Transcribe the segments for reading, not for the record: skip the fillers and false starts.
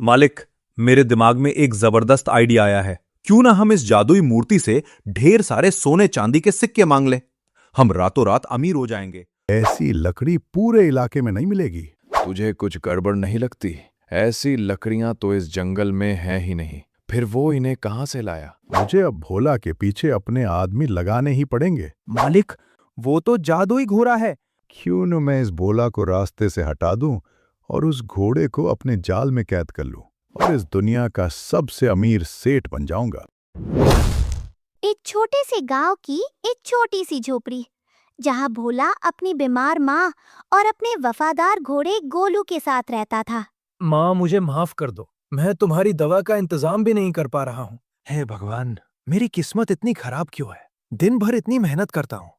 मालिक, मेरे दिमाग में एक जबरदस्त आइडिया आया है। क्यों ना हम इस जादुई मूर्ति से ढेर सारे सोने चांदी के सिक्के मांग लें। हम रातों रात अमीर हो जाएंगे। ऐसी लकड़ी पूरे इलाके में नहीं मिलेगी। तुझे कुछ गड़बड़ नहीं लगती? ऐसी लकड़ियां तो इस जंगल में हैं ही नहीं। फिर वो इन्हें कहां से लाया? मुझे अब भोला के पीछे अपने आदमी लगाने ही पड़ेंगे। मालिक, वो तो जादुई घोड़ा है। क्यों न मैं इस भोला को रास्ते से हटा दूं और उस घोड़े को अपने जाल में कैद कर लूं और इस दुनिया का सबसे अमीर सेठ बन जाऊंगा। एक छोटे से गांव की एक छोटी सी झोपड़ी, जहां भोला अपनी बीमार माँ और अपने वफादार घोड़े गोलू के साथ रहता था। माँ, मुझे माफ कर दो। मैं तुम्हारी दवा का इंतजाम भी नहीं कर पा रहा हूँ। हे भगवान, मेरी किस्मत इतनी खराब क्यों है? दिन भर इतनी मेहनत करता हूँ,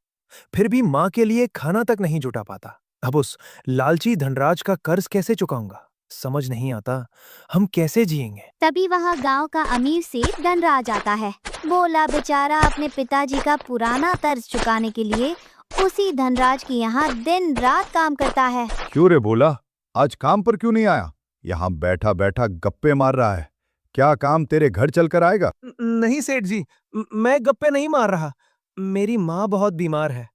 फिर भी माँ के लिए खाना तक नहीं जुटा पाता। अब उस लालची धनराज का कर्ज कैसे चुकाऊंगा? समझ नहीं आता हम कैसे जिएंगे। तभी वहाँ गांव का अमीर सेठ धनराज आता है। भोला बेचारा अपने पिताजी का पुराना कर्ज चुकाने के लिए उसी धनराज के यहाँ दिन रात काम करता है। क्यों रे भोला, आज काम पर क्यों नहीं आया? यहाँ बैठा बैठा गप्पे मार रहा है। क्या काम तेरे घर चलकर आएगा? नहीं सेठ जी, मैं गप्पे नहीं मार रहा। मेरी माँ बहुत बीमार है,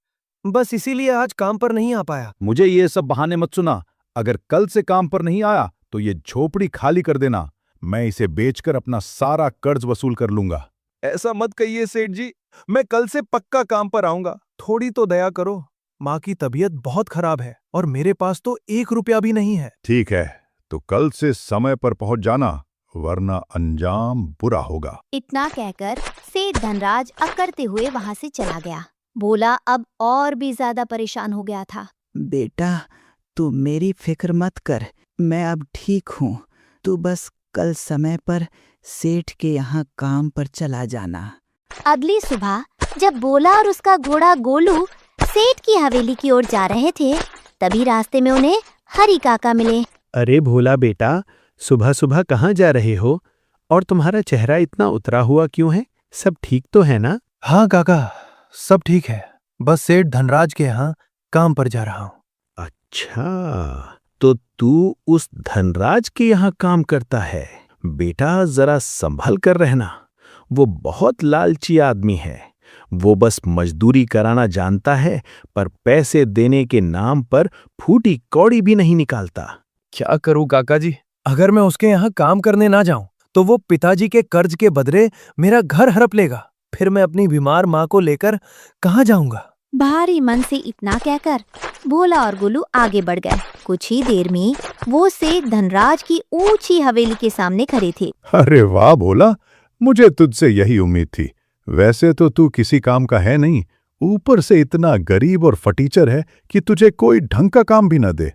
बस इसीलिए आज काम पर नहीं आ पाया। मुझे ये सब बहाने मत सुना। अगर कल से काम पर नहीं आया तो ये झोपड़ी खाली कर देना। मैं इसे बेचकर अपना सारा कर्ज वसूल कर लूंगा। ऐसा मत कहिए सेठ जी, मैं कल से पक्का काम पर आऊंगा। थोड़ी तो दया करो। माँ की तबीयत बहुत खराब है और मेरे पास तो 1 रुपया भी नहीं है। ठीक है, तो कल से समय पर पहुंच जाना, वरना अंजाम बुरा होगा। इतना कहकर सेठ धनराज अकड़ते हुए वहाँ से चला गया। भोला अब और भी ज्यादा परेशान हो गया था। बेटा, तू मेरी फिक्र मत कर, मैं अब ठीक हूँ। तू बस कल समय पर सेठ के यहाँ काम पर चला जाना। अगली सुबह जब भोला और उसका घोड़ा गोलू सेठ की हवेली की ओर जा रहे थे, तभी रास्ते में उन्हें हरी काका मिले। अरे भोला बेटा, सुबह सुबह कहाँ जा रहे हो और तुम्हारा चेहरा इतना उतरा हुआ क्यों है? सब ठीक तो है ना? हाँ काका, सब ठीक है। बस सेठ धनराज के यहाँ काम पर जा रहा हूँ। अच्छा, तो तू उस धनराज के यहाँ काम करता है? बेटा, जरा संभल कर रहना। वो बहुत लालची आदमी है। वो बस मजदूरी कराना जानता है, पर पैसे देने के नाम पर फूटी कौड़ी भी नहीं निकालता। क्या करूं काका जी? अगर मैं उसके यहाँ काम करने ना जाऊं तो वो पिताजी के कर्ज के बदले मेरा घर हड़प लेगा। फिर मैं अपनी बीमार माँ को लेकर कहाँ जाऊंगा? भारी मन से इतना कहकर भोला और गोलू आगे बढ़ गए। कुछ ही देर में वो सेठ धनराज की ऊंची हवेली के सामने खड़े थे। अरे वाह भोला, मुझे तुझसे यही उम्मीद थी। वैसे तो तू किसी काम का है नहीं, ऊपर से इतना गरीब और फटीचर है कि तुझे कोई ढंग का काम भी न दे।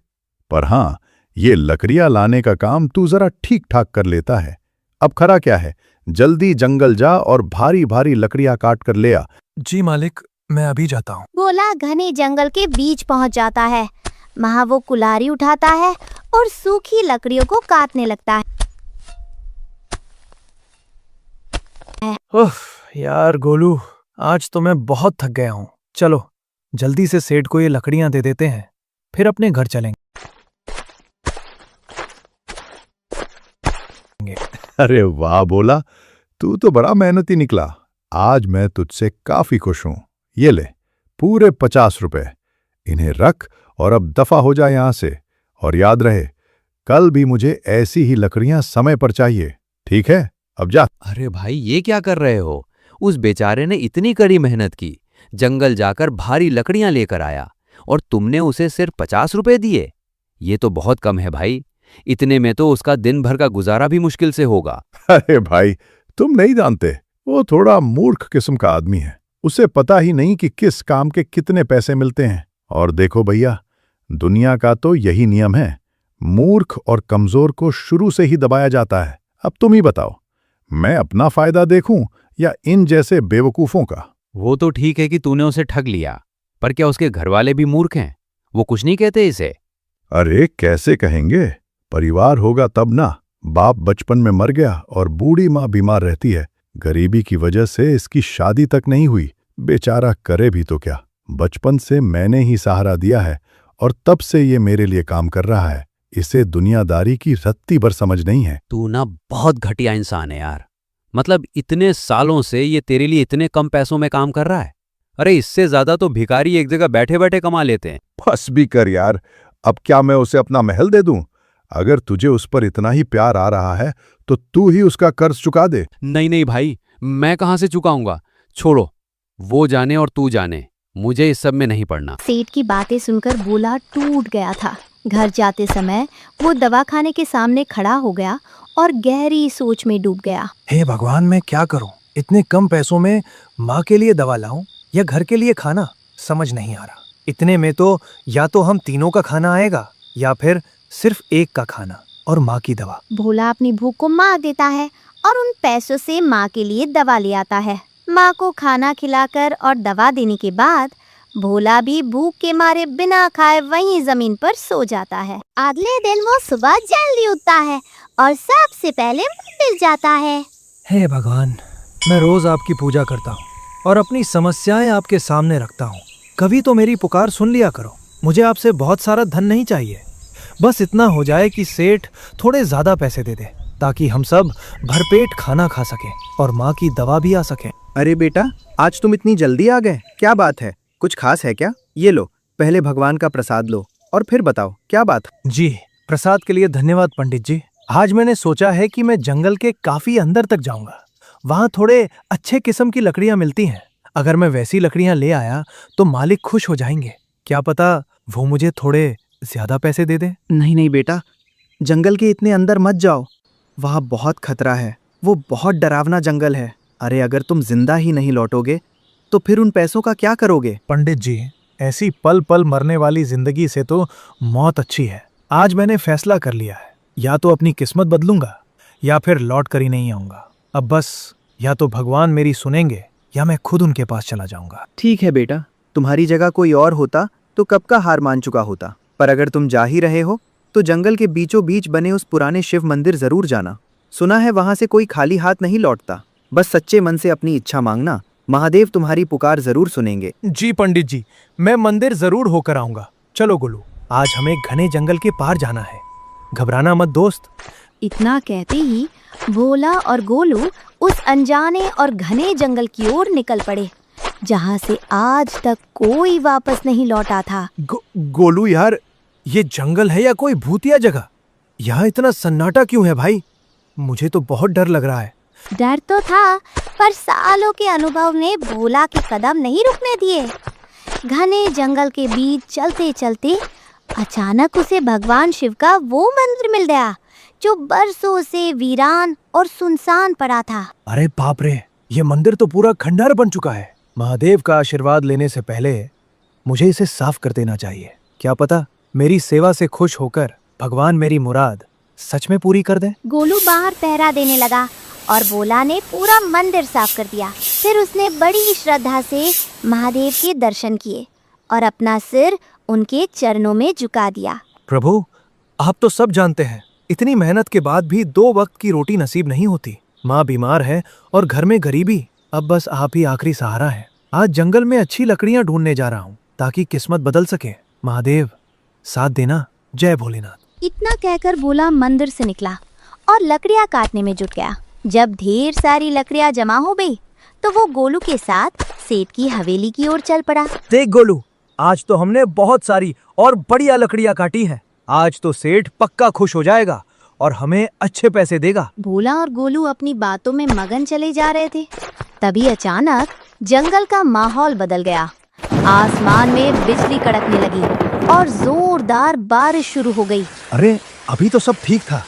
पर हाँ, ये लकड़ियां लाने का काम तू जरा ठीक ठाक कर लेता है। अब खरा क्या है, जल्दी जंगल जा और भारी भारी लकड़ियां काट कर ले आ। जी मालिक, मैं अभी जाता हूँ। भोला घने जंगल के बीच पहुंच जाता है। वहाँ वो कुल्हाड़ी उठाता है और सूखी लकड़ियों को काटने लगता है। उफ, यार गोलू, आज तो मैं बहुत थक गया हूँ। चलो जल्दी से सेठ को ये लकड़ियां दे देते हैं, फिर अपने घर चलेंगे। अरे वाह भोला, तू तो बड़ा मेहनती निकला। आज मैं तुझसे काफी खुश हूं। ये ले, पूरे 50 रुपए। इन्हें रख और अब दफा हो जा यहां से। और याद रहे, कल भी मुझे ऐसी ही लकड़ियां समय पर चाहिए। ठीक है, अब जा। अरे भाई, ये क्या कर रहे हो? उस बेचारे ने इतनी कड़ी मेहनत की, जंगल जाकर भारी लकड़ियां लेकर आया और तुमने उसे सिर्फ 50 रुपए दिए? ये तो बहुत कम है भाई। इतने में तो उसका दिन भर का गुजारा भी मुश्किल से होगा। अरे भाई, तुम नहीं जानते, वो थोड़ा मूर्ख किस्म का आदमी है। उसे पता ही नहीं कि किस काम के कितने पैसे मिलते हैं। और देखो भैया, दुनिया का तो यही नियम है, मूर्ख और कमजोर को शुरू से ही दबाया जाता है। अब तुम ही बताओ, मैं अपना फायदा देखूं या इन जैसे बेवकूफों का? वो तो ठीक है कि तूने उसे ठग लिया, पर क्या उसके घरवाले भी मूर्ख हैं? वो कुछ नहीं कहते इसे? अरे कैसे कहेंगे? परिवार होगा तब ना। बाप बचपन में मर गया और बूढ़ी माँ बीमार रहती है। गरीबी की वजह से इसकी शादी तक नहीं हुई। बेचारा करे भी तो क्या। बचपन से मैंने ही सहारा दिया है और तब से ये मेरे लिए काम कर रहा है। इसे दुनियादारी की रत्ती भर समझ नहीं है। तू ना बहुत घटिया इंसान है यार। मतलब इतने सालों से ये तेरे लिए इतने कम पैसों में काम कर रहा है। अरे इससे ज्यादा तो भिखारी एक जगह बैठे बैठे कमा लेते हैं। बस भी कर यार, अब क्या मैं उसे अपना महल दे दूं? अगर तुझे उस पर इतना ही प्यार आ रहा है तो तू ही उसका कर्ज चुका दे। नहीं नहीं भाई, मैं कहां से चुकाऊंगा। छोड़ो, वो जाने और तू जाने, मुझे इस सब में नहीं पड़ना। सेठ की बातें सुनकर भोला टूट गया था। घर जाते समय वो दवाखाने के सामने खड़ा हो गया और गहरी सोच में डूब गया। हे भगवान, मैं क्या करूं? इतने कम पैसों में माँ के लिए दवा लाऊं या घर के लिए खाना, समझ नहीं आ रहा। इतने में तो या तो हम तीनों का खाना आएगा या फिर सिर्फ एक का खाना और माँ की दवा। भोला अपनी भूख को मार देता है और उन पैसों से माँ के लिए दवा ले आता है। माँ को खाना खिलाकर और दवा देने के बाद भोला भी भूख के मारे बिना खाए वहीं जमीन पर सो जाता है। अगले दिन वो सुबह जल्दी उठता है और सबसे पहले मंदिर जाता है। हे भगवान, मैं रोज आपकी पूजा करता हूँ और अपनी समस्याएं आपके सामने रखता हूँ। कभी तो मेरी पुकार सुन लिया करो। मुझे आपसे बहुत सारा धन नहीं चाहिए, बस इतना हो जाए कि सेठ थोड़े ज्यादा पैसे दे दे ताकि हम सब भरपेट खाना खा सकें और माँ की दवा भी आ सके। अरे बेटा, आज तुम इतनी जल्दी आ गए, क्या बात है? कुछ खास है क्या? ये लो, पहले भगवान का प्रसाद लो और फिर बताओ क्या बात। जी, प्रसाद के लिए धन्यवाद पंडित जी। आज मैंने सोचा है कि मैं जंगल के काफी अंदर तक जाऊंगा। वहाँ थोड़े अच्छे किस्म की लकड़ियाँ मिलती हैं। अगर मैं वैसी लकड़ियाँ ले आया तो मालिक खुश हो जाएंगे। क्या पता वो मुझे थोड़े ज्यादा पैसे दे दे। नहीं नहीं बेटा, जंगल के इतने अंदर मत जाओ, वहाँ बहुत खतरा है। वो बहुत डरावना जंगल है। अरे अगर तुम जिंदा ही नहीं लौटोगे तो फिर उन पैसों का क्या करोगे? पंडित जी, ऐसी पल पल मरने वाली जिंदगी से तो मौत अच्छी है। आज मैंने फैसला कर लिया है, या तो अपनी किस्मत बदलूंगा या फिर लौट कर ही नहीं आऊंगा। अब बस या तो भगवान मेरी सुनेंगे या मैं खुद उनके पास चला जाऊंगा। ठीक है बेटा, तुम्हारी जगह कोई और होता तो कब का हार मान चुका होता। पर अगर तुम जा ही रहे हो तो जंगल के बीचों बीच बने उस पुराने शिव मंदिर जरूर जाना। सुना है वहां से कोई खाली हाथ नहीं लौटता। बस सच्चे मन से अपनी इच्छा मांगना, महादेव तुम्हारी पुकार जरूर सुनेंगे। जी पंडित जी, मैं मंदिर जरूर होकर आऊंगा। चलो गोलू, आज हमें घने जंगल के पार जाना है। घबराना मत दोस्त। इतना कहते ही भोला और गोलू उस अनजाने और घने जंगल की ओर निकल पड़े, जहाँ से आज तक कोई वापस नहीं लौटा था। गोलू यार, ये जंगल है या कोई भूतिया जगह? यहाँ इतना सन्नाटा क्यों है भाई? मुझे तो बहुत डर लग रहा है। डर तो था, पर सालों के अनुभव ने भोला के कदम नहीं रुकने दिए। घने जंगल के बीच चलते चलते अचानक उसे भगवान शिव का वो मंदिर मिल गया जो बरसों से वीरान और सुनसान पड़ा था। अरे बाप रे, ये मंदिर तो पूरा खंडहर बन चुका है। महादेव का आशीर्वाद लेने से पहले मुझे इसे साफ कर देना चाहिए। क्या पता मेरी सेवा से खुश होकर भगवान मेरी मुराद सच में पूरी कर दे। गोलू बाहर पहरा देने लगा और भोला ने पूरा मंदिर साफ कर दिया। फिर उसने बड़ी श्रद्धा से महादेव के दर्शन किए और अपना सिर उनके चरणों में झुका दिया। प्रभु, आप तो सब जानते हैं, इतनी मेहनत के बाद भी 2 वक्त की रोटी नसीब नहीं होती। माँ बीमार है और घर में गरीबी। अब बस आप ही आखिरी सहारा है। आज जंगल में अच्छी लकड़ियाँ ढूंढने जा रहा हूँ ताकि किस्मत बदल सके। महादेव साथ देना। जय भोलेनाथ। इतना कहकर भोला मंदिर से निकला और लकड़ियाँ काटने में जुट गया। जब ढेर सारी लकड़ियाँ जमा हो गई तो वो गोलू के साथ सेठ की हवेली की ओर चल पड़ा। देख गोलू, आज तो हमने बहुत सारी और बढ़िया लकड़ियाँ काटी हैं। आज तो सेठ पक्का खुश हो जाएगा और हमें अच्छे पैसे देगा। भोला और गोलू अपनी बातों में मगन चले जा रहे थे, तभी अचानक जंगल का माहौल बदल गया। आसमान में बिजली कड़कने लगी और जोरदार बारिश शुरू हो गई। अरे अभी तो सब ठीक था,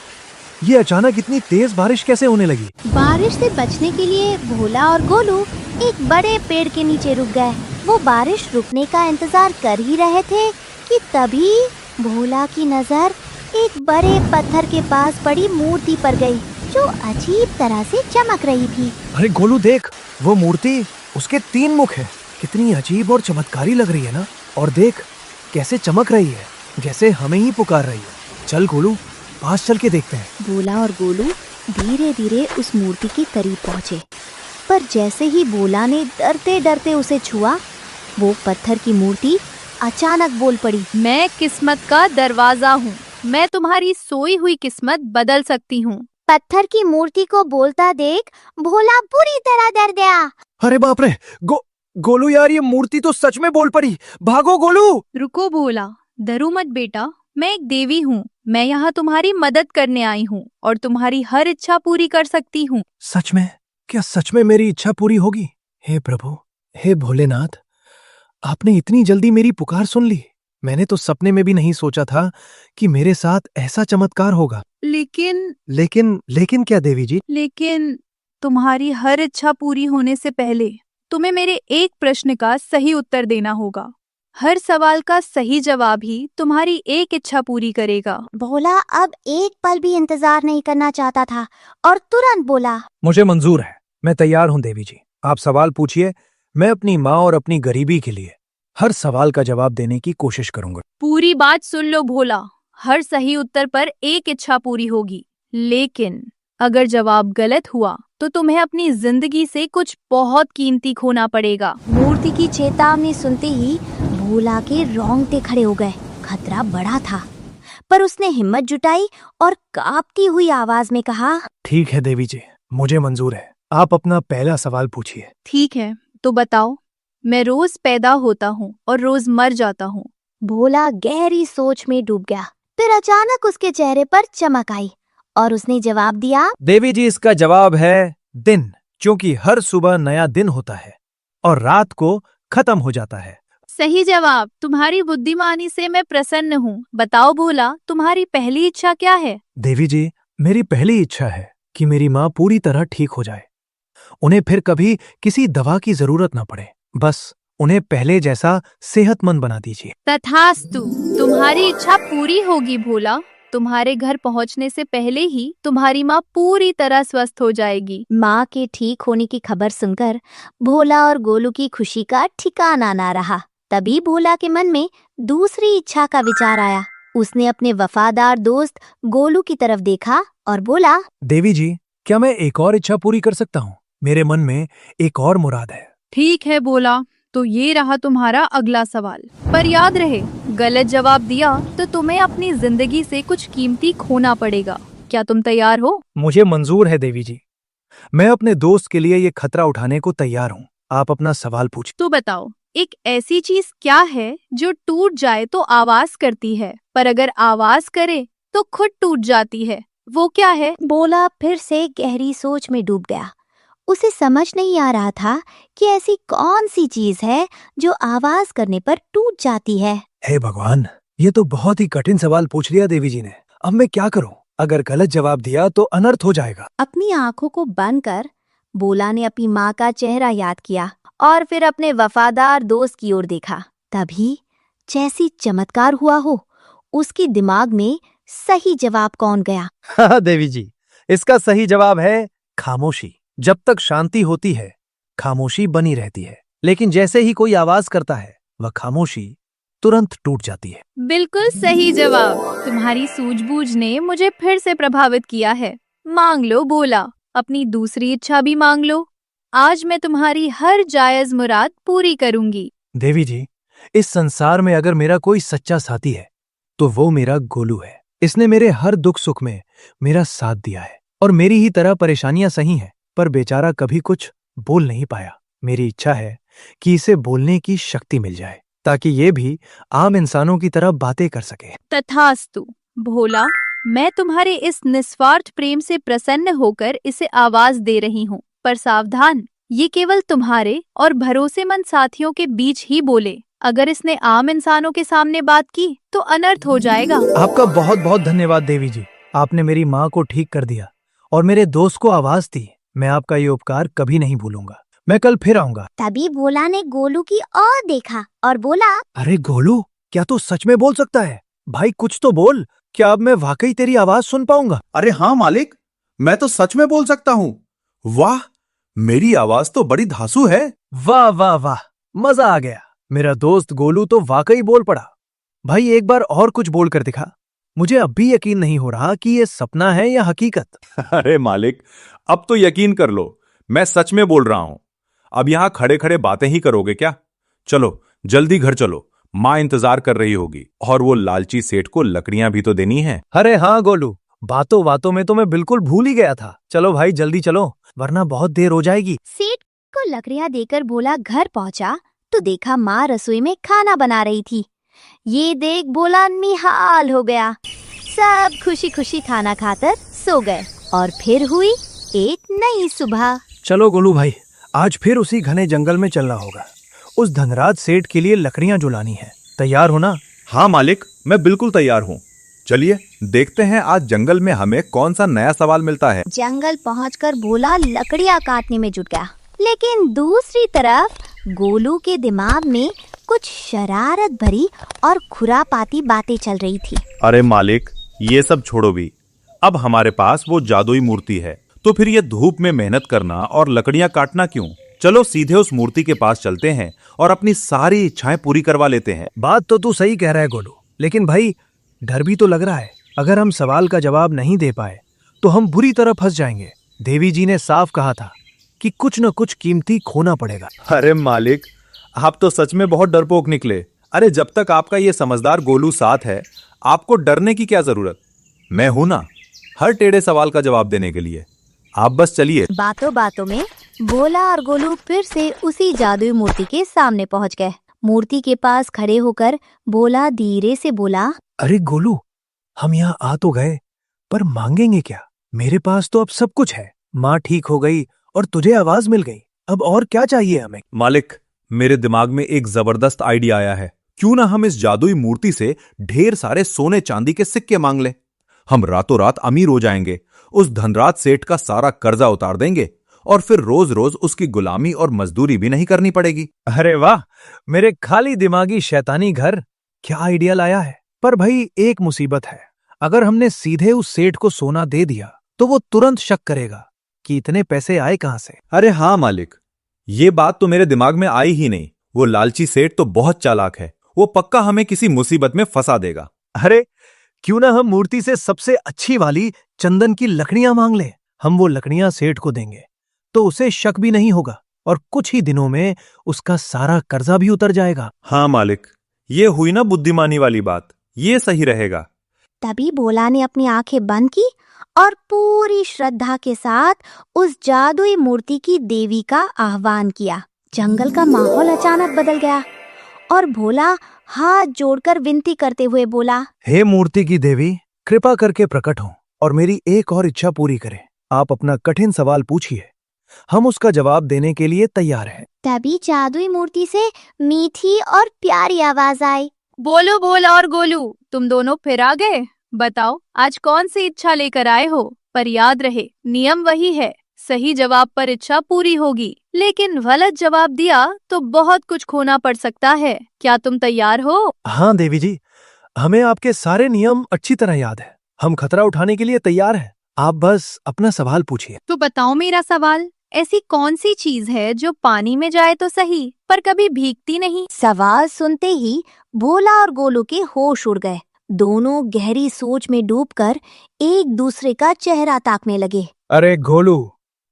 ये अचानक इतनी तेज बारिश कैसे होने लगी? बारिश से बचने के लिए भोला और गोलू एक बड़े पेड़ के नीचे रुक गए। वो बारिश रुकने का इंतजार कर ही रहे थे कि तभी भोला की नजर एक बड़े पत्थर के पास पड़ी मूर्ति पर गई जो अजीब तरह से चमक रही थी। अरे गोलू देख, वो मूर्ति, उसके 3 मुख है। कितनी अजीब और चमत्कारी लग रही है ना। और देख कैसे चमक रही है, जैसे हमें ही पुकार रही है। चल गोलू, पास चल के देखते हैं। भोला और गोलू धीरे धीरे उस मूर्ति के करीब पहुंचे, पर जैसे ही भोला ने डरते डरते उसे छुआ, वो पत्थर की मूर्ति अचानक बोल पड़ी। मैं किस्मत का दरवाजा हूँ, मैं तुम्हारी सोई हुई किस्मत बदल सकती हूँ। पत्थर की मूर्ति को बोलता देख भोला बुरी तरह डर गया। अरे बाप रे, गोलू यार, ये मूर्ति तो सच में बोल पड़ी। भागो गोलू। रुको भोला, डरो मत बेटा, मैं एक देवी हूँ। मैं यहाँ तुम्हारी मदद करने आई हूँ और तुम्हारी हर इच्छा पूरी कर सकती हूँ। सच में? क्या सच में मेरी इच्छा पूरी होगी? हे प्रभु, हे भोलेनाथ, आपने इतनी जल्दी मेरी पुकार सुन ली। मैंने तो सपने में भी नहीं सोचा था कि मेरे साथ ऐसा चमत्कार होगा। लेकिन क्या देवी जी? लेकिन तुम्हारी हर इच्छा पूरी होने से पहले तुम्हें मेरे एक प्रश्न का सही उत्तर देना होगा। हर सवाल का सही जवाब ही तुम्हारी एक इच्छा पूरी करेगा। भोला अब एक पल भी इंतजार नहीं करना चाहता था और तुरंत बोला, मुझे मंजूर है, मैं तैयार हूँ देवी जी। आप सवाल पूछिए, मैं अपनी माँ और अपनी गरीबी के लिए हर सवाल का जवाब देने की कोशिश करूंगा। पूरी बात सुन लो भोला, हर सही उत्तर पर एक इच्छा पूरी होगी, लेकिन अगर जवाब गलत हुआ तो तुम्हें अपनी जिंदगी से कुछ बहुत कीमती खोना पड़ेगा। मूर्ति की चेतावनी सुनते ही भोला के रोंगटे खड़े हो गए। खतरा बड़ा था, पर उसने हिम्मत जुटाई और कांपती हुई आवाज में कहा, ठीक है देवी जी, मुझे मंजूर है। आप अपना पहला सवाल पूछिए। ठीक है, तो बताओ, मैं रोज पैदा होता हूँ और रोज मर जाता हूँ। भोला गहरी सोच में डूब गया। फिर अचानक उसके चेहरे पर चमक आई और उसने जवाब दिया, देवी जी, इसका जवाब है दिन, क्योंकि हर सुबह नया दिन होता है और रात को खत्म हो जाता है। सही जवाब। तुम्हारी बुद्धिमानी से मैं प्रसन्न हूँ। बताओ भोला, तुम्हारी पहली इच्छा क्या है? देवी जी, मेरी पहली इच्छा है कि मेरी माँ पूरी तरह ठीक हो जाए। उन्हें फिर कभी किसी दवा की जरूरत न पड़े। बस उन्हें पहले जैसा सेहतमंद बना दीजिए। तथास्तु, तुम्हारी इच्छा पूरी होगी भोला। तुम्हारे घर पहुंचने से पहले ही तुम्हारी माँ पूरी तरह स्वस्थ हो जाएगी। माँ के ठीक होने की खबर सुनकर भोला और गोलू की खुशी का ठिकाना ना रहा। तभी भोला के मन में दूसरी इच्छा का विचार आया। उसने अपने वफादार दोस्त गोलू की तरफ देखा और बोला, देवी जी, क्या मैं एक और इच्छा पूरी कर सकता हूँ? मेरे मन में एक और मुराद है। ठीक है भोला, तो ये रहा तुम्हारा अगला सवाल। पर याद रहे, गलत जवाब दिया तो तुम्हें अपनी जिंदगी से कुछ कीमती खोना पड़ेगा। क्या तुम तैयार हो? मुझे मंजूर है देवी जी। मैं अपने दोस्त के लिए ये खतरा उठाने को तैयार हूँ। आप अपना सवाल पूछिए। तो बताओ, एक ऐसी चीज क्या है जो टूट जाए तो आवाज करती है, पर अगर आवाज करे तो खुद टूट जाती है? वो क्या है? भोला फिर से गहरी सोच में डूब गया। उसे समझ नहीं आ रहा था कि ऐसी कौन सी चीज है जो आवाज करने पर टूट जाती है। हे भगवान, ये तो बहुत ही कठिन सवाल पूछ लिया देवी जी ने। अब मैं क्या करूं? अगर गलत जवाब दिया तो अनर्थ हो जाएगा। अपनी आंखों को बंद कर भोला ने अपनी माँ का चेहरा याद किया और फिर अपने वफादार दोस्त की ओर देखा। तभी जैसी चमत्कार हुआ हो, उसके दिमाग में सही जवाब कौन गया। हाँ देवी जी, इसका सही जवाब है खामोशी। जब तक शांति होती है, खामोशी बनी रहती है, लेकिन जैसे ही कोई आवाज करता है, वह खामोशी तुरंत टूट जाती है। बिल्कुल सही जवाब। तुम्हारी सूझबूझ ने मुझे फिर से प्रभावित किया है। मांग लो भोला, अपनी दूसरी इच्छा भी मांग लो। आज मैं तुम्हारी हर जायज मुराद पूरी करूंगी। देवी जी, इस संसार में अगर मेरा कोई सच्चा साथी है तो वो मेरा गोलू है। इसने मेरे हर दुख सुख में मेरा साथ दिया है और मेरी ही तरह परेशानियां सही हैं, पर बेचारा कभी कुछ बोल नहीं पाया। मेरी इच्छा है कि इसे बोलने की शक्ति मिल जाए ताकि ये भी आम इंसानों की तरह बातें कर सके। तथास्तु भोला, मैं तुम्हारे इस निस्वार्थ प्रेम से प्रसन्न होकर इसे आवाज दे रही हूँ, पर सावधान, ये केवल तुम्हारे और भरोसेमंद साथियों के बीच ही बोले। अगर इसने आम इंसानों के सामने बात की तो अनर्थ हो जाएगा। आपका बहुत बहुत धन्यवाद देवी जी। आपने मेरी माँ को ठीक कर दिया और मेरे दोस्त को आवाज दी। मैं आपका ये उपकार कभी नहीं भूलूंगा। मैं कल फिर आऊंगा। तभी भोला ने गोलू की ओर देखा और बोला, अरे गोलू, क्या तू सच में बोल सकता है? भाई कुछ तो बोल। क्या अब मैं वाकई तेरी आवाज सुन पाऊंगा? अरे हाँ मालिक, मैं तो सच में बोल सकता हूँ। वाह, मेरी आवाज तो बड़ी धांसू है। वाह वाह वाह, मजा आ गया। मेरा दोस्त गोलू तो वाकई बोल पड़ा। भाई एक बार और कुछ बोल कर दिखा। मुझे अब भी यकीन नहीं हो रहा कि ये सपना है या हकीकत। अरे मालिक, अब तो यकीन कर लो, मैं सच में बोल रहा हूं। अब यहां खड़े खड़े बातें ही करोगे क्या? चलो जल्दी घर चलो, माँ इंतजार कर रही होगी और वो लालची सेठ को लकड़ियां भी तो देनी है। अरे हाँ गोलू, बातों बातों में तो मैं बिल्कुल भूल ही गया था। चलो भाई जल्दी चलो, वरना बहुत देर हो जाएगी। सेठ को लकड़ियां देकर भोला घर पहुंचा तो देखा माँ रसोई में खाना बना रही थी। ये देख भोला निहाल हो गया। सब खुशी खुशी खाना खाकर सो गए और फिर हुई एक नई सुबह। चलो गोलू भाई, आज फिर उसी घने जंगल में चलना होगा। उस धनराज सेठ के लिए लकड़ियां जो लानी है। तैयार हो ना? हाँ मालिक, मैं बिल्कुल तैयार हूँ। चलिए देखते हैं आज जंगल में हमें कौन सा नया सवाल मिलता है। जंगल पहुंचकर भोला लकड़ियां काटने में जुट गया, लेकिन दूसरी तरफ गोलू के दिमाग में कुछ शरारत भरी और खुरापाती बातें चल रही थी। अरे मालिक, ये सब छोड़ो भी। अब हमारे पास वो जादुई मूर्ति है, तो फिर ये धूप में मेहनत करना और लकड़ियां काटना क्यों? चलो सीधे उस मूर्ति के पास चलते हैं और अपनी सारी इच्छाएं पूरी करवा लेते हैं। बात तो तू सही कह रहा है गोलू, लेकिन भाई डर भी तो लग रहा है। अगर हम सवाल का जवाब नहीं दे पाए तो हम बुरी तरह फंस जाएंगे। देवी जी ने साफ कहा था कि कुछ न कुछ कीमती खोना पड़ेगा। अरे मालिक, आप तो सच में बहुत डरपोक निकले। अरे जब तक आपका ये समझदार गोलू साथ है, आपको डरने की क्या जरूरत? मैं हूं ना, हर टेढ़े सवाल का जवाब देने के लिए। आप बस चलिए। बातों बातों में भोला और गोलू फिर से उसी जादुई मूर्ति के सामने पहुंच गए। मूर्ति के पास खड़े होकर भोला धीरे से बोला, अरे गोलू, हम यहाँ आ तो गए, पर मांगेंगे क्या? मेरे पास तो अब सब कुछ है। माँ ठीक हो गई और तुझे आवाज मिल गई। अब और क्या चाहिए हमें? मालिक, मेरे दिमाग में एक जबरदस्त आइडिया आया है। क्यों ना हम इस जादुई मूर्ति से ढेर सारे सोने चांदी के सिक्के मांग लें। हम रातों रात अमीर हो जाएंगे, उस धनराज सेठ का सारा कर्जा उतार देंगे और फिर रोज रोज उसकी गुलामी और मजदूरी भी नहीं करनी पड़ेगी। अरे वाह, मेरे खाली दिमागी शैतानी घर, क्या आइडिया लाया है। पर भाई एक मुसीबत है, अगर हमने सीधे उस सेठ को सोना दे दिया तो वो तुरंत शक करेगा कि इतने पैसे आए कहां से। अरे हाँ मालिक, ये बात तो मेरे दिमाग में आई ही नहीं। वो लालची सेठ तो बहुत चालाक है, वो पक्का हमें किसी मुसीबत में फंसा देगा। अरे क्यों ना हम मूर्ति से सबसे अच्छी वाली चंदन की लकड़ियां मांग लें। हम वो लकड़ियां सेठ को देंगे तो उसे शक भी नहीं होगा और कुछ ही दिनों में उसका सारा कर्जा भी उतर जाएगा। हाँ मालिक, ये हुई ना बुद्धिमानी वाली बात, ये सही रहेगा। तभी भोला ने अपनी आंखें बंद की और पूरी श्रद्धा के साथ उस जादुई मूर्ति की देवी का आह्वान किया। जंगल का माहौल अचानक बदल गया और भोला हाथ जोड़कर विनती करते हुए बोला, हे मूर्ति की देवी, कृपा करके प्रकट हो और मेरी एक और इच्छा पूरी करें। आप अपना कठिन सवाल पूछिए, हम उसका जवाब देने के लिए तैयार हैं। तभी जादुई मूर्ति से मीठी और प्यारी आवाज आई, बोलो बोल और गोलू, तुम दोनों फिर आ गए। बताओ आज कौन सी इच्छा लेकर आए हो? पर याद रहे, नियम वही है, सही जवाब पर इच्छा पूरी होगी, लेकिन गलत जवाब दिया तो बहुत कुछ खोना पड़ सकता है। क्या तुम तैयार हो? हाँ देवी जी, हमें आपके सारे नियम अच्छी तरह याद है। हम खतरा उठाने के लिए तैयार हैं। आप बस अपना सवाल पूछिए। तो बताओ मेरा सवाल, ऐसी कौन सी चीज है जो पानी में जाए तो सही पर कभी भीगती नहीं? सवाल सुनते ही भोला और गोलू के होश उड़ गए। दोनों गहरी सोच में डूबकर एक दूसरे का चेहरा ताकने लगे। अरे गोलू,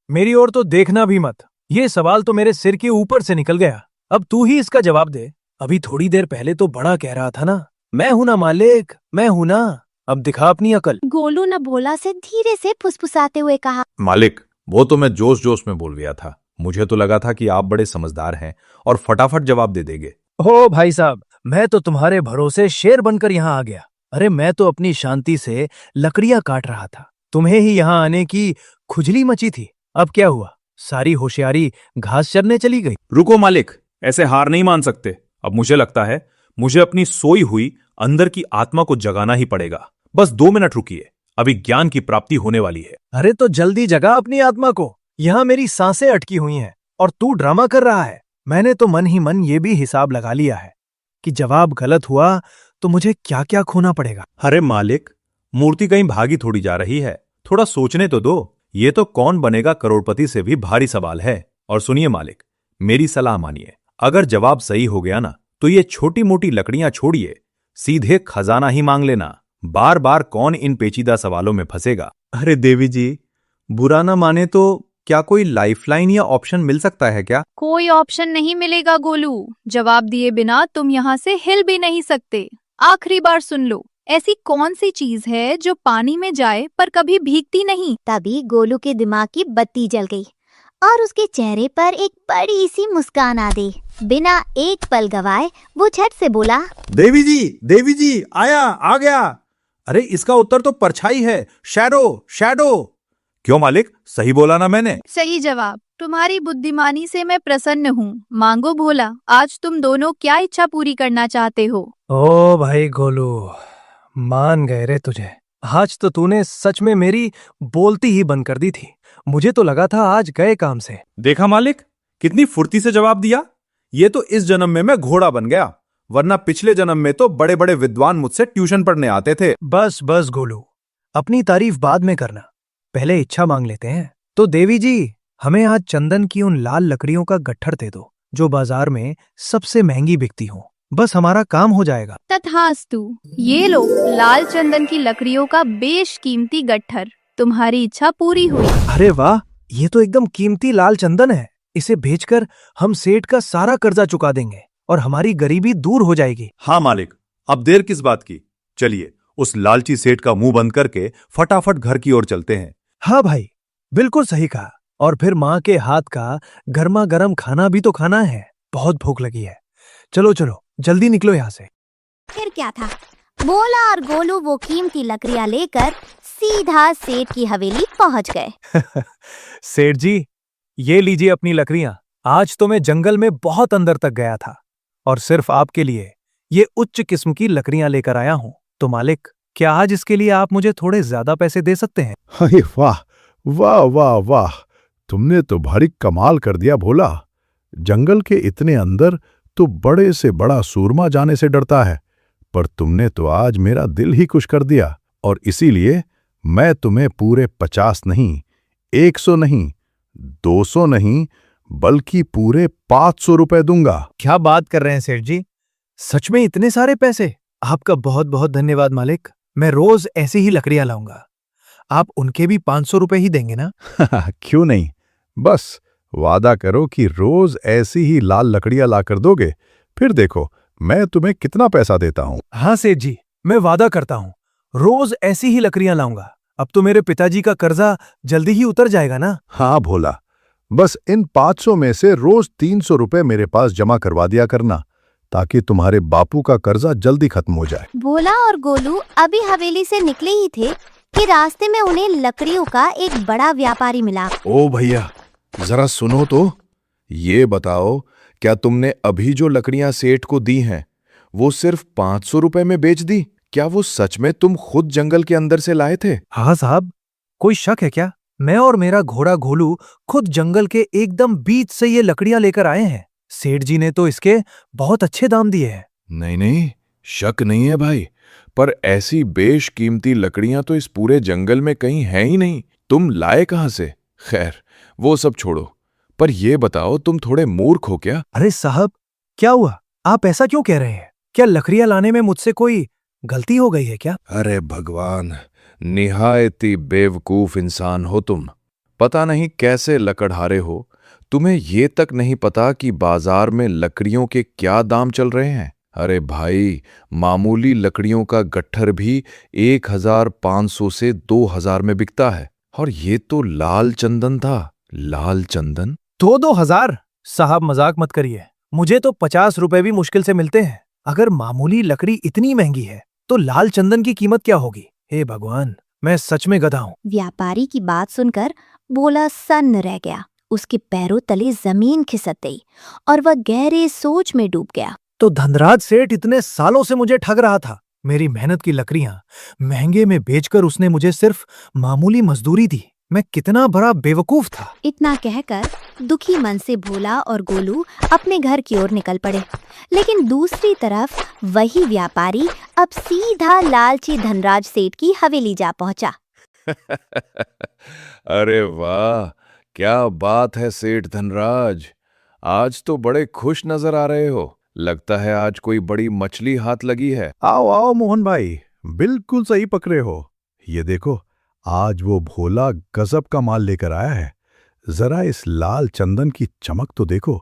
मेरी ओर तो देखना भी मत। ये सवाल तो मेरे सिर के ऊपर से निकल गया। अब तू ही इसका जवाब दे। अभी थोड़ी देर पहले तो बड़ा कह रहा था ना, मैं हूं ना मालिक, मैं हूं ना। अब दिखा अपनी अकल। गोलू ने भोला से धीरे से फुसफुसाते हुए कहा, मालिक, वो तो मैं जोश जोश में बोल गया था। मुझे तो लगा था कि आप बड़े समझदार हैं और फटाफट जवाब दे देंगे। ओ भाई साहब, मैं तो तुम्हारे भरोसे शेर बनकर यहाँ आ गया। अरे मैं तो अपनी शांति से लकड़ियां काट रहा था। तुम्हें ही यहाँ आने की खुजली मची थी। अब क्या हुआ? सारी होशियारी घास चरने चली गई। रुको मालिक, ऐसे हार नहीं मान सकते। अब मुझे लगता है मुझे अपनी सोई हुई अंदर की आत्मा को जगाना ही पड़ेगा। बस 2 मिनट रुकिए, अभी ज्ञान की प्राप्ति होने वाली है। अरे तो जल्दी जगा अपनी आत्मा को। यहाँ मेरी सांसें अटकी हुई हैं और तू ड्रामा कर रहा है। मैंने तो मन ही मन ये भी हिसाब लगा लिया है कि जवाब गलत हुआ तो मुझे क्या क्या खोना पड़ेगा। अरे मालिक, मूर्ति कहीं भागी थोड़ी जा रही है, थोड़ा सोचने तो दो। ये तो कौन बनेगा करोड़पति से भी भारी सवाल है। और सुनिए मालिक, मेरी सलाह मानिए। अगर जवाब सही हो गया ना, तो ये छोटी मोटी लकड़ियां छोड़िए, सीधे खजाना ही मांग लेना। बार बार कौन इन पेचीदा सवालों में फंसेगा। अरे देवी जी, बुरा ना माने तो क्या कोई लाइफलाइन या ऑप्शन मिल सकता है क्या? कोई ऑप्शन नहीं मिलेगा गोलू। जवाब दिए बिना तुम यहाँ से हिल भी नहीं सकते। आखिरी बार सुन लो, ऐसी कौन सी चीज है जो पानी में जाए पर कभी भीगती नहीं? तभी गोलू के दिमाग की बत्ती जल गई और उसके चेहरे पर एक बड़ी सी मुस्कान आ गई। बिना एक पल गवाए वो झट से बोला, देवी जी आया, आ गया। अरे इसका उत्तर तो परछाई है, शैडो। क्यों मालिक, सही बोला ना मैंने? सही जवाब। तुम्हारी बुद्धिमानी से मैं प्रसन्न हूँ। मांगो भोला, आज तुम दोनों क्या इच्छा पूरी करना चाहते हो? ओ भाई गोलू, मान गए रे तुझे। आज तो तूने सच में मेरी बोलती ही बंद कर दी थी। मुझे तो लगा था आज गए काम से। देखा मालिक, कितनी फुर्ती से जवाब दिया। ये तो इस जन्म में मैं घोड़ा बन गया, वरना पिछले जन्म में तो बड़े बड़े विद्वान मुझसे ट्यूशन पढ़ने आते थे। बस गोलू, अपनी तारीफ बाद में करना, पहले इच्छा मांग लेते हैं। तो देवी जी, हमें आज चंदन की उन लाल लकड़ियों का गट्ठर दे दो जो बाजार में सबसे महंगी बिकती हो। बस हमारा काम हो जाएगा। तथास्तु। ये लो लाल चंदन की लकड़ियों का बेशकीमती गट्ठर। तुम्हारी इच्छा पूरी हुई। अरे वाह, ये तो एकदम कीमती लाल चंदन है। इसे बेचकर हम सेठ का सारा कर्जा चुका देंगे और हमारी गरीबी दूर हो जाएगी। हाँ मालिक, अब देर किस बात की। चलिए उस लालची सेठ का मुंह बंद करके फटाफट घर की ओर चलते हैं। हाँ भाई, बिल्कुल सही कहा। और फिर माँ के हाथ का गर्मा गर्म खाना भी तो खाना है। बहुत भूख लगी है। चलो जल्दी निकलो यहाँ से। फिर क्या था, भोला और गोलू वो कीमती लकड़ियां लेकर सीधा सेठ की हवेली पहुंच गए। सेठ जी, ये लीजिए अपनी लकड़ियां। आज तो मैं जंगल में बहुत अंदर तक गया था और सिर्फ आपके लिए ये उच्च किस्म की लकड़ियां लेकर आया हूं। तो मालिक, क्या आज इसके लिए आप मुझे थोड़े ज्यादा पैसे दे सकते हैं? अरे वाह वाह वाह वाह, तुमने तो भारी कमाल कर दिया भोला। जंगल के इतने अंदर तो बड़े से बड़ा सूरमा जाने से डरता है, पर तुमने तो आज मेरा दिल ही खुश कर दिया। और इसीलिए मैं तुम्हें पूरे 50 नहीं, 100 नहीं, 200 नहीं, बल्कि पूरे 500 रुपए दूंगा। क्या बात कर रहे हैं सेठ जी, सच में इतने सारे पैसे? आपका बहुत बहुत धन्यवाद मालिक। मैं रोज ऐसी ही लकड़ियां लाऊंगा। आप उनके भी 500 रुपए ही देंगे ना? क्यों नहीं, बस वादा करो कि रोज ऐसी ही लाल लकड़ियां लाकर दोगे, फिर देखो मैं तुम्हें कितना पैसा देता हूं। हाँ सेठ जी, मैं वादा करता हूँ रोज ऐसी ही लकड़ियां लाऊंगा। अब तो मेरे पिताजी का कर्जा जल्दी ही उतर जाएगा ना? हाँ भोला, बस इन 500 में से रोज 300 रुपए मेरे पास जमा करवा दिया करना, ताकि तुम्हारे बापू का कर्जा जल्दी खत्म हो जाए। भोला और गोलू अभी हवेली से निकले ही थे कि रास्ते में उन्हें लकड़ियों का एक बड़ा व्यापारी मिला। ओ भैया, जरा सुनो तो, ये बताओ, क्या तुमने अभी जो लकड़ियां सेठ को दी हैं वो सिर्फ 500 रुपए में बेच दी? क्या वो सच में तुम खुद जंगल के अंदर से लाए थे? हाँ साहब, कोई शक है क्या? मैं और मेरा घोड़ा गोलू खुद जंगल के एकदम बीच से ये लकड़ियां लेकर आए हैं। सेठ जी ने तो इसके बहुत अच्छे दाम दिए हैं। नहीं, शक नहीं है भाई, पर ऐसी बेशकीमती लकड़ियां तो इस पूरे जंगल में कहीं हैं ही नहीं। तुम लाए कहां से? खैर, वो सब छोड़ो, पर ये बताओ, तुम थोड़े मूर्ख हो क्या? अरे साहब, क्या हुआ? आप ऐसा क्यों कह रहे हैं? क्या लकड़ियां लाने में मुझसे कोई गलती हो गई है क्या? अरे भगवान, निहायती बेवकूफ इंसान हो तुम। पता नहीं कैसे लकड़हारे हो। तुम्हें ये तक नहीं पता कि बाजार में लकड़ियों के क्या दाम चल रहे हैं। अरे भाई, मामूली लकड़ियों का गट्ठर भी 1500 से 2000 में बिकता है, और ये तो लाल चंदन था। लाल चंदन? 2,000? साहब मजाक मत करिए, मुझे तो 50 रुपए भी मुश्किल से मिलते हैं। अगर मामूली लकड़ी इतनी महंगी है तो लाल चंदन की कीमत क्या होगी? हे भगवान, मैं सच में गधा हूँ। व्यापारी की बात सुनकर भोला सन्न रह गया। उसके पैरों तले जमीन खिसक गई और वह गहरे सोच में डूब गया। तो धनराज सेठ इतने सालों से मुझे ठग रहा था। मेरी मेहनत की लकड़ियां महंगे में बेचकर उसने मुझे सिर्फ मामूली मजदूरी दी। मैं कितना बड़ा बेवकूफ था। इतना कहकर दुखी मन से भोला और गोलू अपने घर की ओर निकल पड़े। लेकिन दूसरी तरफ वही व्यापारी अब सीधा लालची धनराज सेठ की हवेली जा पहुंचा। अरे वाह, क्या बात है सेठ धनराज, आज तो बड़े खुश नजर आ रहे हो। लगता है आज कोई बड़ी मछली हाथ लगी है। आओ आओ मोहन भाई, बिल्कुल सही पकड़े हो। ये देखो, आज वो भोला गजब का माल लेकर आया है। जरा इस लाल चंदन की चमक तो देखो,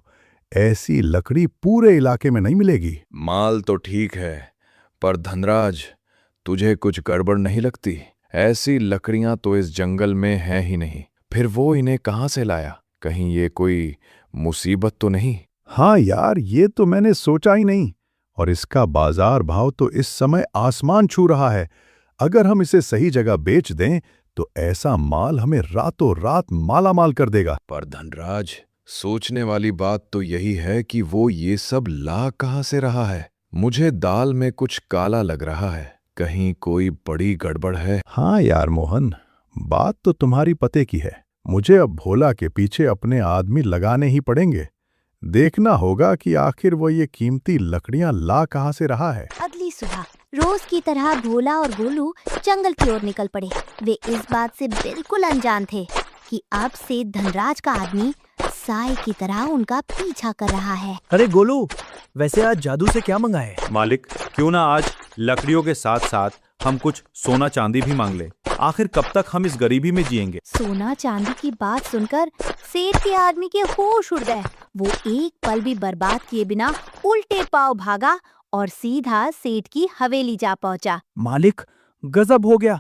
ऐसी लकड़ी पूरे इलाके में नहीं मिलेगी। माल तो ठीक है, पर धनराज, तुझे कुछ गड़बड़ नहीं लगती? ऐसी लकड़ियां तो इस जंगल में हैं ही नहीं। फिर वो इन्हें कहाँ से लाया? कहीं ये कोई मुसीबत तो नहीं? हाँ यार, ये तो मैंने सोचा ही नहीं। और इसका बाजार भाव तो इस समय आसमान छू रहा है। अगर हम इसे सही जगह बेच दें तो ऐसा माल हमें रातों रात मालामाल कर देगा। पर धनराज, सोचने वाली बात तो यही है कि वो ये सब ला कहाँ से रहा है। मुझे दाल में कुछ काला लग रहा है, कहीं कोई बड़ी गड़बड़ है। हाँ यार मोहन, बात तो तुम्हारी पते की है। मुझे अब भोला के पीछे अपने आदमी लगाने ही पड़ेंगे। देखना होगा कि आखिर वो ये कीमती लकड़ियां ला कहाँ से रहा है। अगली सुबह रोज की तरह भोला और गोलू जंगल की ओर निकल पड़े। वे इस बात से बिल्कुल अनजान थे कि अब से धनराज का आदमी साए की तरह उनका पीछा कर रहा है। अरे गोलू, वैसे आज जादू से क्या मंगाए? मालिक, क्यों ना आज लकड़ियों के साथ साथ हम कुछ सोना चांदी भी मांग ले। आखिर कब तक हम इस गरीबी में जिएंगे? सोना चांदी की बात सुनकर सेठ के आदमी के होश उड़ गए। वो एक पल भी बर्बाद किए बिना उल्टे पांव भागा और सीधा सेठ की हवेली जा पहुंचा। मालिक, गजब हो गया।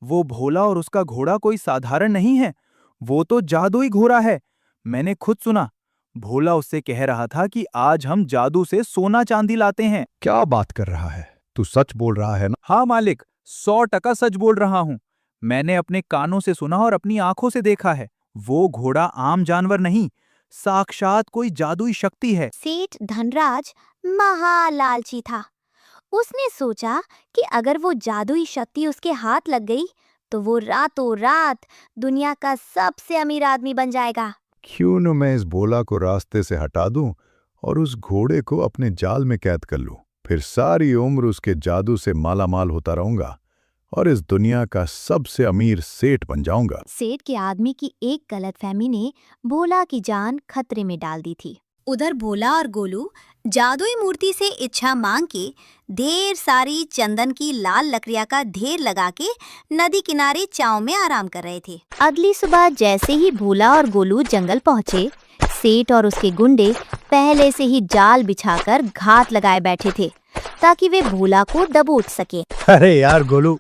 वो भोला और उसका घोड़ा कोई साधारण नहीं है, वो तो जादुई घोड़ा है। मैंने खुद सुना। भोला उससे कह रहा था कि आज हम जादू से सोना चांदी लाते हैं। क्या बात कर रहा है? तू सच बोल रहा है ना? हाँ मालिक, 100% सच बोल रहा हूँ। मैंने अपने कानों से सुना और अपनी आंखों से देखा है। वो घोड़ा आम जानवर नहीं, साक्षात कोई जादुई शक्ति है। सेठ धनराज महालालची था। उसने सोचा कि अगर वो जादुई शक्ति उसके हाथ लग गई तो वो रातों रात दुनिया का सबसे अमीर आदमी बन जाएगा। क्यों न मैं इस भोला को रास्ते से हटा दूं और उस घोड़े को अपने जाल में कैद कर लूं। फिर सारी उम्र उसके जादू से मालामाल होता रहूंगा और इस दुनिया का सबसे अमीर सेठ बन जाऊंगा। सेठ के आदमी की एक गलतफहमी ने भोला की जान खतरे में डाल दी थी। उधर भोला और गोलू जादुई मूर्ति से इच्छा मांग के ढेर सारी चंदन की लाल लकड़ियां का ढेर लगा के नदी किनारे चाव में आराम कर रहे थे। अगली सुबह जैसे ही भोला और गोलू जंगल पहुंचे, सेठ और उसके गुंडे पहले से ही जाल बिछाकर घात लगाए बैठे थे ताकि वे भोला को दबोच सके। अरे यार गोलू,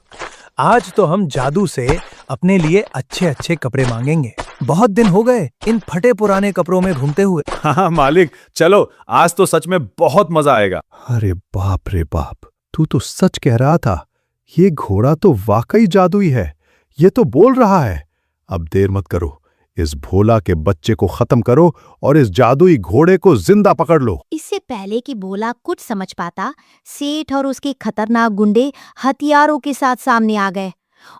आज तो हम जादू से अपने लिए अच्छे अच्छे कपड़े मांगेंगे। बहुत दिन हो गए इन फटे पुराने कपड़ों में घूमते हुए। हाँ मालिक, चलो आज तो सच में बहुत मजा आएगा। अरे बाप रे बाप, तू तो सच कह रहा था। ये घोड़ा तो वाकई जादुई है। ये तो बोल रहा है। अब देर मत करो, इस भोला के बच्चे को खत्म करो और इस जादुई घोड़े को जिंदा पकड़ लो। इससे पहले कि भोला कुछ समझ पाता, सेठ और उसके खतरनाक गुंडे हथियारों के साथ सामने आ गए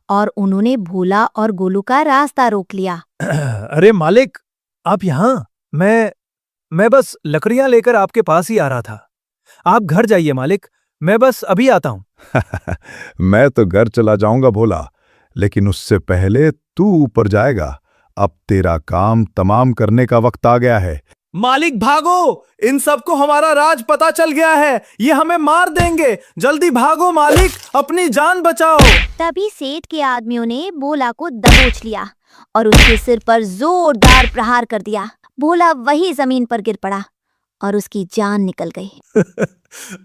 और उन्होंने भोला और गोलू का रास्ता रोक लिया। अरे मालिक, आप यहाँ? मैं बस लकड़ियां लेकर आपके पास ही आ रहा था। आप घर जाइए मालिक, मैं बस अभी आता हूँ। मैं तो घर चला जाऊंगा भोला, लेकिन उससे पहले तू ऊपर जाएगा। अब तेरा काम तमाम करने का वक्त आ गया है। मालिक भागो, इन सबको हमारा राज पता चल गया है। ये हमें मार देंगे। जल्दी भागो मालिक, अपनी जान बचाओ। तभी सेठ के आदमियों ने भोला को दबोच लिया और उसके सिर पर जोरदार प्रहार कर दिया। भोला वही जमीन पर गिर पड़ा और उसकी जान निकल गई।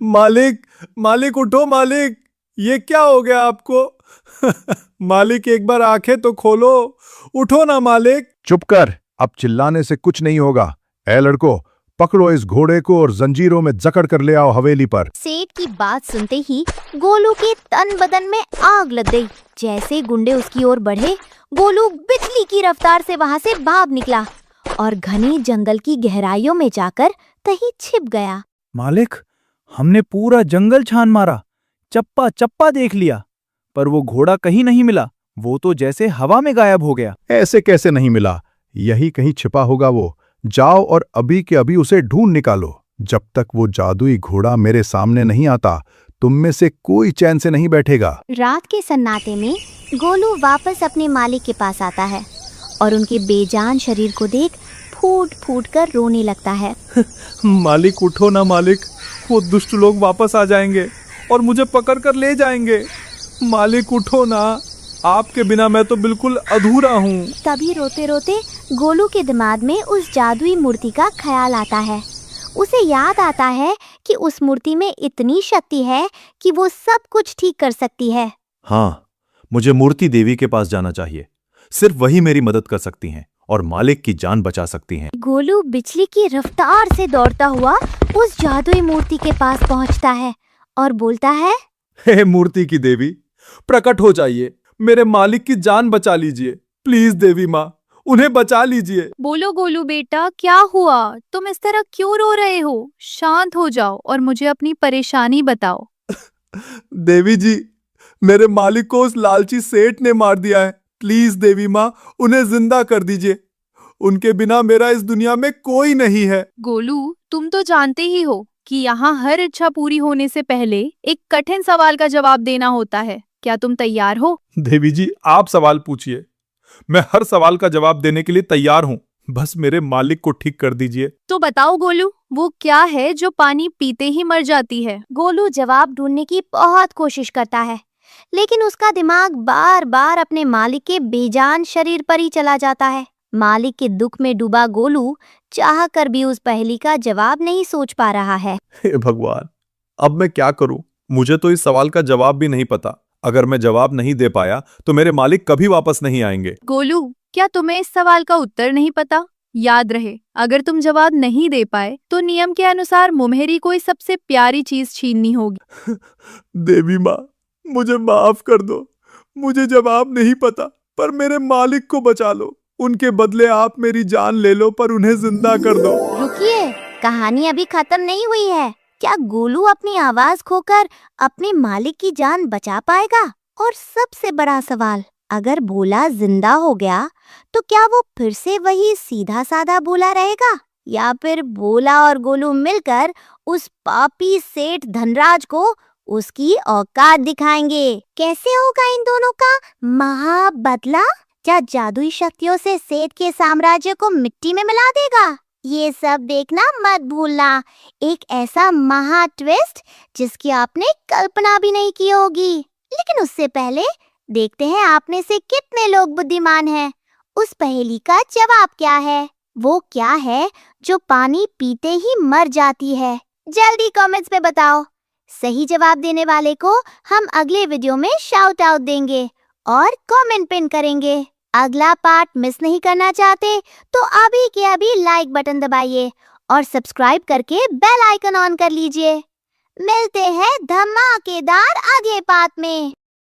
मालिक उठो मालिक, ये क्या हो गया आपको? मालिक एक बार आंखें तो खोलो, उठो ना मालिक। चुप कर, अब चिल्लाने से कुछ नहीं होगा। ए लड़को, पकड़ो इस घोड़े को और जंजीरों में जकड़ कर ले आओ हवेली पर। सेठ की बात सुनते ही गोलू के तन बदन में आग लग गई। जैसे गुंडे उसकी ओर बढ़े, गोलू बिजली की रफ्तार से वहां से भाग निकला और घने जंगल की गहराइयों में जाकर कहीं छिप गया। मालिक, हमने पूरा जंगल छान मारा, चप्पा चप्पा देख लिया, पर वो घोड़ा कहीं नहीं मिला। वो तो जैसे हवा में गायब हो गया। ऐसे कैसे नहीं मिला? यही कहीं छिपा होगा वो। जाओ और अभी के अभी उसे ढूंढ निकालो। जब तक वो जादुई घोड़ा मेरे सामने नहीं आता, तुम में से कोई चैन से नहीं बैठेगा। रात के सन्नाटे में गोलू वापस अपने मालिक के पास आता है और उनके बेजान शरीर को देख फूट फूट कर रोने लगता है। मालिक उठो ना मालिक, वो दुष्ट लोग वापस आ जाएंगे और मुझे पकड़ कर ले जाएंगे। मालिक उठो ना। आपके बिना मैं तो बिल्कुल अधूरा हूँ। तभी रोते रोते गोलू के दिमाग में उस जादुई मूर्ति का ख्याल आता है। उसे याद आता है कि उस मूर्ति में इतनी शक्ति है कि वो सब कुछ ठीक कर सकती है। हाँ, मुझे मूर्ति देवी के पास जाना चाहिए। सिर्फ वही मेरी मदद कर सकती हैं और मालिक की जान बचा सकती हैं। गोलू बिजली की रफ्तार से दौड़ता हुआ उस जादुई मूर्ति के पास पहुंचता है और बोलता है, हे मूर्ति की देवी, प्रकट हो जाइए, मेरे मालिक की जान बचा लीजिए। प्लीज देवी माँ, उन्हें बचा लीजिए। बोलो गोलू बेटा, क्या हुआ? तुम इस तरह क्यों रो रहे हो? शांत हो जाओ और मुझे अपनी परेशानी बताओ। देवी जी, मेरे मालिक को उस लालची सेठ ने मार दिया है। प्लीज देवी माँ, उन्हें जिंदा कर दीजिए। उनके बिना मेरा इस दुनिया में कोई नहीं है। गोलू, तुम तो जानते ही हो कि यहाँ हर इच्छा पूरी होने से पहले एक कठिन सवाल का जवाब देना होता है। क्या तुम तैयार हो? देवी जी, आप सवाल पूछिए, मैं हर सवाल का जवाब देने के लिए तैयार हूँ। बस मेरे मालिक को ठीक कर दीजिए। तो बताओ गोलू, वो क्या है जो पानी पीते ही मर जाती है? गोलू जवाब ढूंढने की बहुत कोशिश करता है, लेकिन उसका दिमाग बार बार अपने मालिक के बेजान शरीर पर ही चला जाता है। मालिक के दुख में डूबा गोलू चाह कर भी उस पहेली का जवाब नहीं सोच पा रहा है। हे भगवान, अब मैं क्या करूं? मुझे तो इस सवाल का जवाब भी नहीं पता। अगर मैं जवाब नहीं दे पाया तो मेरे मालिक कभी वापस नहीं आएंगे। गोलू, क्या तुम्हें इस सवाल का उत्तर नहीं पता? याद रहे, अगर तुम जवाब नहीं दे पाए तो नियम के अनुसार मुम्हेरी कोई सबसे प्यारी चीज छीननी होगी। देवी माँ, मुझे माफ कर दो। मुझे जवाब नहीं पता, पर मेरे मालिक को बचा लो। उनके बदले आप मेरी जान ले लो, पर उन्हें जिंदा कर दो। रुकिए, कहानी अभी खत्म नहीं हुई है। क्या गोलू अपनी आवाज खोकर अपने मालिक की जान बचा पाएगा? और सबसे बड़ा सवाल, अगर भोला जिंदा हो गया तो क्या वो फिर से वही सीधा साधा भोला रहेगा, या फिर भोला और गोलू मिलकर उस पापी सेठ धनराज को उसकी औकात दिखाएंगे? कैसे होगा इन दोनों का महाबदला? क्या जादुई शक्तियों से सेठ के साम्राज्य को मिट्टी में मिला देगा? ये सब देखना मत भूलना। एक ऐसा महा ट्विस्ट जिसकी आपने कल्पना भी नहीं की होगी। लेकिन उससे पहले देखते हैं आप में से कितने लोग बुद्धिमान हैं। उस पहेली का जवाब क्या है? वो क्या है जो पानी पीते ही मर जाती है? जल्दी कमेंट्स में बताओ। सही जवाब देने वाले को हम अगले वीडियो में शाउट आउट देंगे और कमेंट पिन करेंगे। अगला पार्ट मिस नहीं करना चाहते तो अभी के अभी लाइक बटन दबाइए और सब्सक्राइब करके बेल आइकन ऑन कर लीजिए। मिलते हैं धमाकेदार अगले पार्ट में।